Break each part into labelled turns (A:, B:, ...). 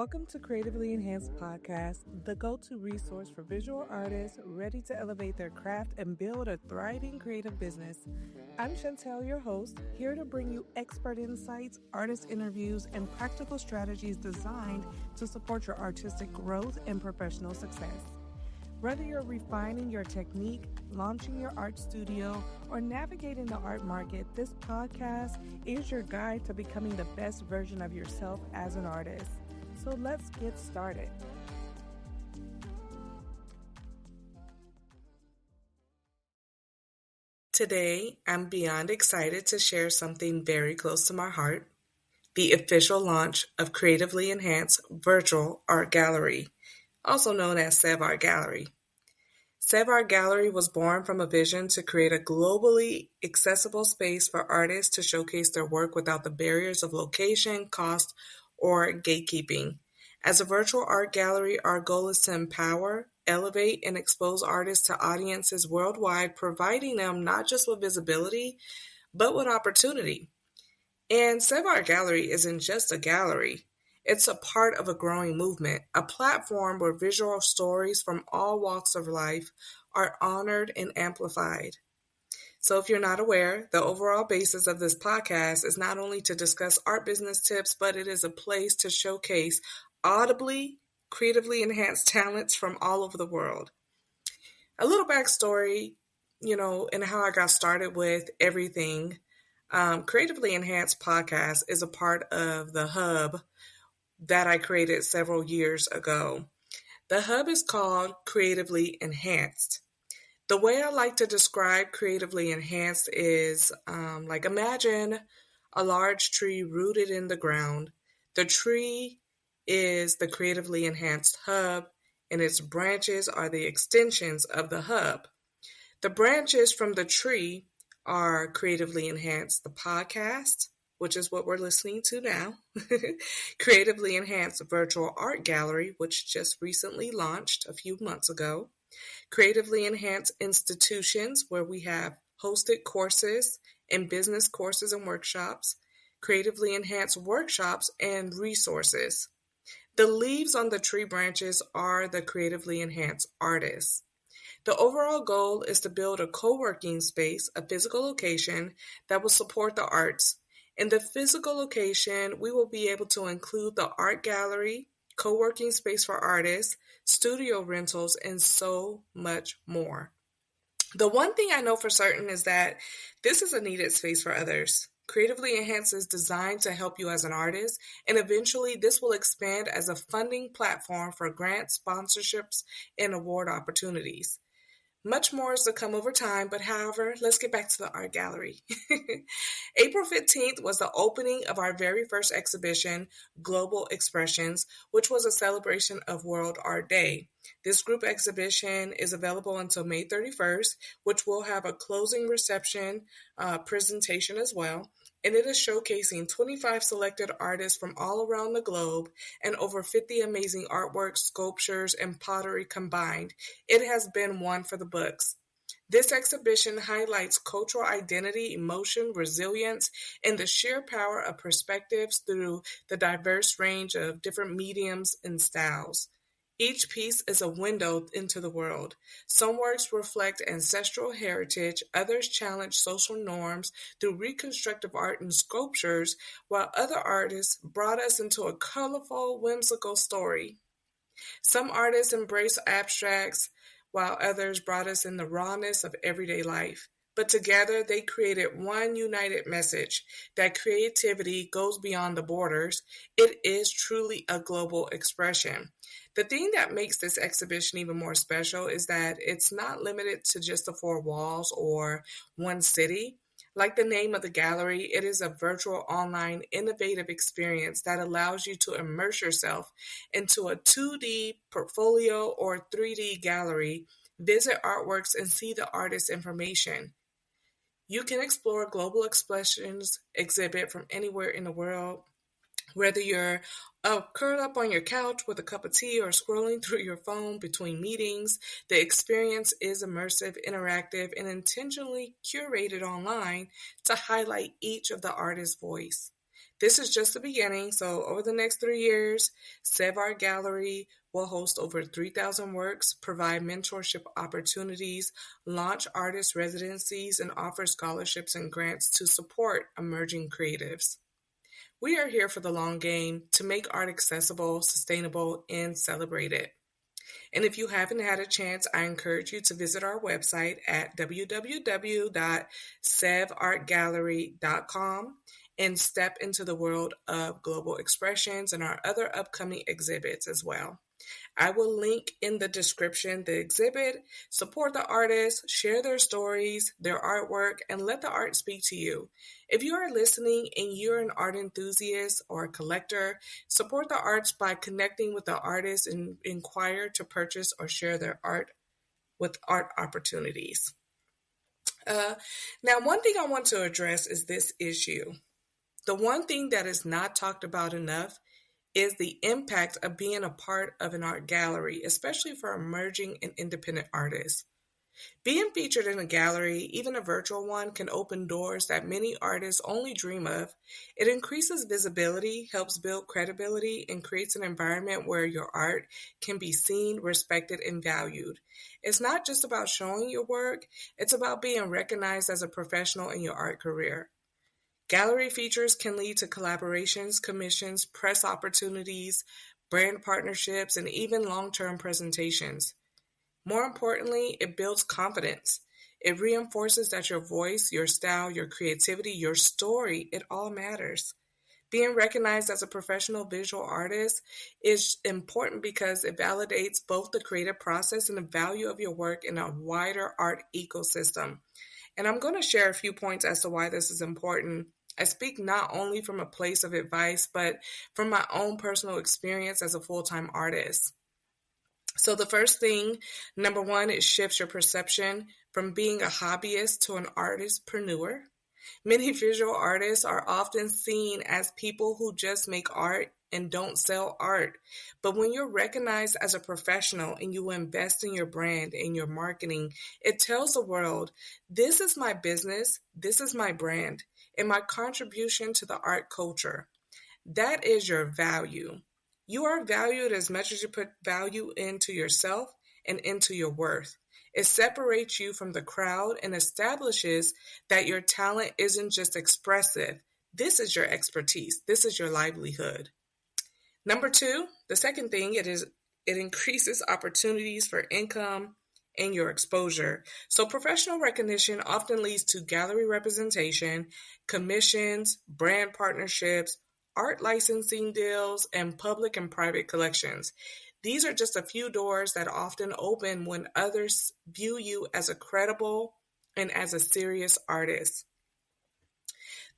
A: Welcome to Creatively Enhanced Podcast, the go-to resource for visual artists ready to elevate their craft and build a thriving creative business. I'm Chantelle, your host, here to bring you expert insights, artist interviews, and practical strategies designed to support your artistic growth and professional success. Whether you're refining your technique, launching your art studio, or navigating the art market, this podcast is your guide to becoming the best version of yourself as an artist. So let's get started. Today, I'm beyond excited to share something very close to my heart, the official launch of Creatively Enhanced Virtual Art Gallery, also known as CEV Art Gallery. CEV Art Gallery was born from a vision to create a globally accessible space for artists to showcase their work without the barriers of location, cost, or gatekeeping. As a virtual art gallery, our goal is to empower, elevate, and expose artists to audiences worldwide, providing them not just with visibility, but with opportunity. And CEV Art Gallery isn't just a gallery. It's a part of a growing movement, a platform where visual stories from all walks of life are honored and amplified. So if you're not aware, the overall basis of this podcast is not only to discuss art business tips, but it is a place to showcase audibly, creatively enhanced talents from all over the world. A little backstory, and how I got started with everything. Creatively Enhanced Podcast is a part of the hub that I created several years ago. The hub is called Creatively Enhanced. The way I like to describe Creatively Enhanced is imagine a large tree rooted in the ground. The tree is the Creatively Enhanced hub, and its branches are the extensions of the hub. The branches from the tree are Creatively Enhanced, the podcast, which is what we're listening to now, Creatively Enhanced Virtual Art Gallery, which just recently launched a few months ago, Creatively Enhanced Institutions, where we have hosted courses and business courses and workshops, Creatively Enhanced Workshops, and resources. The leaves on the tree branches are the Creatively Enhanced artists. The overall goal is to build a co-working space, a physical location that will support the arts. In the physical location, we will be able to include the art gallery, co-working space for artists, studio rentals, and so much more. The one thing I know for certain is that this is a needed space for others. Creatively Enhanced is designed to help you as an artist, and eventually this will expand as a funding platform for grants, sponsorships, and award opportunities. Much more is to come over time, but however, let's get back to the art gallery. April 15th was the opening of our very first exhibition, Global Expressions, which was a celebration of World Art Day. This group exhibition is available until May 31st, which will have a closing reception presentation as well. And it is showcasing 25 selected artists from all around the globe and over 50 amazing artworks, sculptures, and pottery combined. It has been one for the books. This exhibition highlights cultural identity, emotion, resilience, and the sheer power of perspectives through the diverse range of different mediums and styles. Each piece is a window into the world. Some works reflect ancestral heritage, others challenge social norms through reconstructive art and sculptures, while other artists brought us into a colorful, whimsical story. Some artists embrace abstracts, while others brought us in the rawness of everyday life. But together they created one united message, that creativity goes beyond the borders. It is truly a global expression. The thing that makes this exhibition even more special is that it's not limited to just the four walls or one city. Like the name of the gallery, it is a virtual, online, innovative experience that allows you to immerse yourself into a 2D portfolio or 3D gallery, visit artworks, and see the artist's information. You can explore Global Expressions exhibit from anywhere in the world. Whether you're curled up on your couch with a cup of tea or scrolling through your phone between meetings, the experience is immersive, interactive, and intentionally curated online to highlight each of the artist's voice. This is just the beginning, so over the next 3 years, CEV Art Gallery will host over 3,000 works, provide mentorship opportunities, launch artist residencies, and offer scholarships and grants to support emerging creatives. We are here for the long game to make art accessible, sustainable, and celebrated. And if you haven't had a chance, I encourage you to visit our website at www.cevartgallery.com and step into the world of global expressions and our other upcoming exhibits as well. I will link in the description the exhibit. Support the artists, share their stories, their artwork, and let the art speak to you. If you are listening and you're an art enthusiast or a collector, support the arts by connecting with the artists and inquire to purchase or share their art with art opportunities. Now, one thing I want to address is this issue. The one thing that is not talked about enough is the impact of being a part of an art gallery, especially for emerging and independent artists. Being featured in a gallery, even a virtual one, can open doors that many artists only dream of. It increases visibility, helps build credibility, and creates an environment where your art can be seen, respected, and valued. It's not just about showing your work, it's about being recognized as a professional in your art career. Gallery features can lead to collaborations, commissions, press opportunities, brand partnerships, and even long-term presentations. More importantly, it builds confidence. It reinforces that your voice, your style, your creativity, your story, it all matters. Being recognized as a professional visual artist is important because it validates both the creative process and the value of your work in a wider art ecosystem. And I'm going to share a few points as to why this is important. I speak not only from a place of advice, but from my own personal experience as a full-time artist. So the first thing, number one, it shifts your perception from being a hobbyist to an artistpreneur. Many visual artists are often seen as people who just make art and don't sell art. But when you're recognized as a professional and you invest in your brand and your marketing, it tells the world, this is my business, this is my brand, and my contribution to the art culture. That is your value. You are valued as much as you put value into yourself and into your worth. It separates you from the crowd and establishes that your talent isn't just expressive. This is your expertise. This is your livelihood. Number two, the second thing, it increases opportunities for income and your exposure. So professional recognition often leads to gallery representation, commissions, brand partnerships, art licensing deals, and public and private collections. These are just a few doors that often open when others view you as a credible and as a serious artist.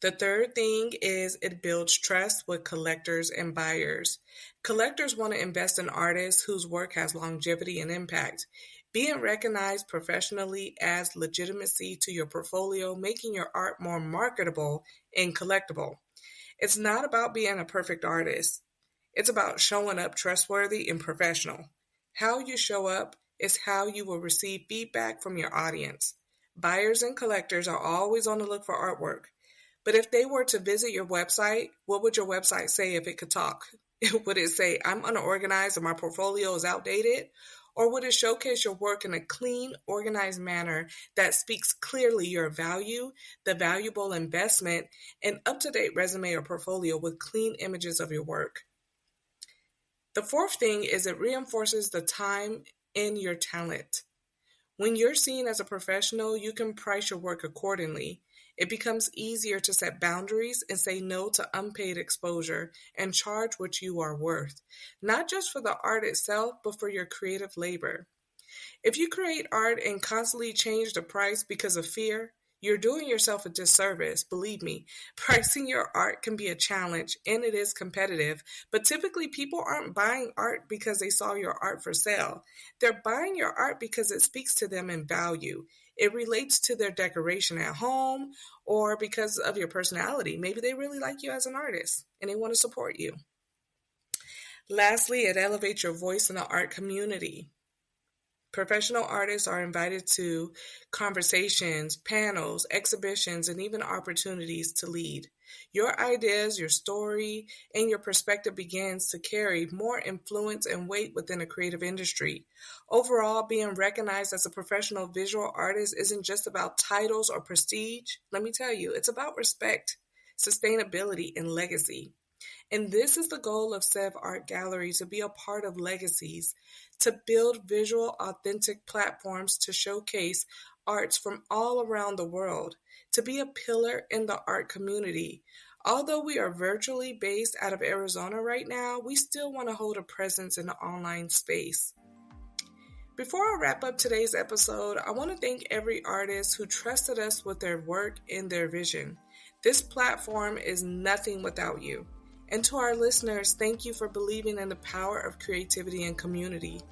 A: The third thing is it builds trust with collectors and buyers. Collectors want to invest in artists whose work has longevity and impact. Being recognized professionally adds legitimacy to your portfolio, making your art more marketable and collectible. It's not about being a perfect artist. It's about showing up trustworthy and professional. How you show up is how you will receive feedback from your audience. Buyers and collectors are always on the look for artwork. But if they were to visit your website, what would your website say if it could talk? Would it say, I'm unorganized or my portfolio is outdated? Or would it showcase your work in a clean, organized manner that speaks clearly your value, the valuable investment, and up-to-date resume or portfolio with clean images of your work? The fourth thing is it reinforces the time in your talent. When you're seen as a professional, you can price your work accordingly. It becomes easier to set boundaries and say no to unpaid exposure and charge what you are worth, not just for the art itself, but for your creative labor. If you create art and constantly change the price because of fear, you're doing yourself a disservice. Believe me, pricing your art can be a challenge and it is competitive, but typically people aren't buying art because they saw your art for sale. They're buying your art because it speaks to them in value. It relates to their decoration at home or because of your personality. Maybe they really like you as an artist and they want to support you. Lastly, it elevates your voice in the art community. Professional artists are invited to conversations, panels, exhibitions, and even opportunities to lead. Your ideas, your story, and your perspective begins to carry more influence and weight within a creative industry. Overall, being recognized as a professional visual artist isn't just about titles or prestige. Let me tell you, it's about respect, sustainability, and legacy. And this is the goal of CEV Art Gallery, to be a part of legacies, to build visual, authentic platforms to showcase arts from all around the world, to be a pillar in the art community. Although we are virtually based out of Arizona right now, we still want to hold a presence in the online space. Before I wrap up today's episode, I want to thank every artist who trusted us with their work and their vision. This platform is nothing without you. And to our listeners, thank you for believing in the power of creativity and community.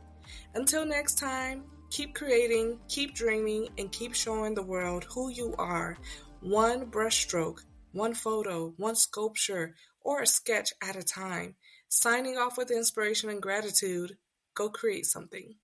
A: Until next time, keep creating, keep dreaming, and keep showing the world who you are. One brushstroke, one photo, one sculpture, or a sketch at a time. Signing off with inspiration and gratitude, go create something.